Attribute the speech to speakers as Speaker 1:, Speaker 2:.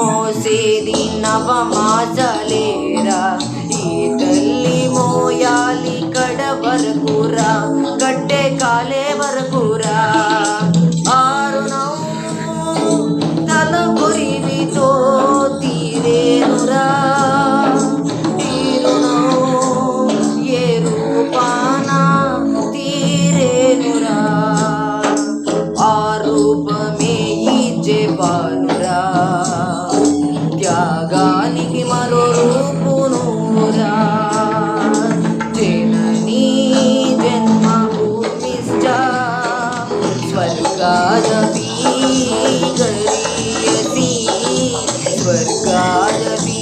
Speaker 1: మోసేది నవమాసాలేరా ఈ తల్లి మోయాలి కడ వరకురా గడ్డే కాలే వరకురా తల కొరివితో తీరేనురా ఏ రూపాన తీరేనురా ఆ రూపమే ఈ జవానురా త్యాగానికి మరో రూపునురా జననీ జన్మభూమిశ్చ స్వర్గాదపి గరీయసి స్వర్గాదపి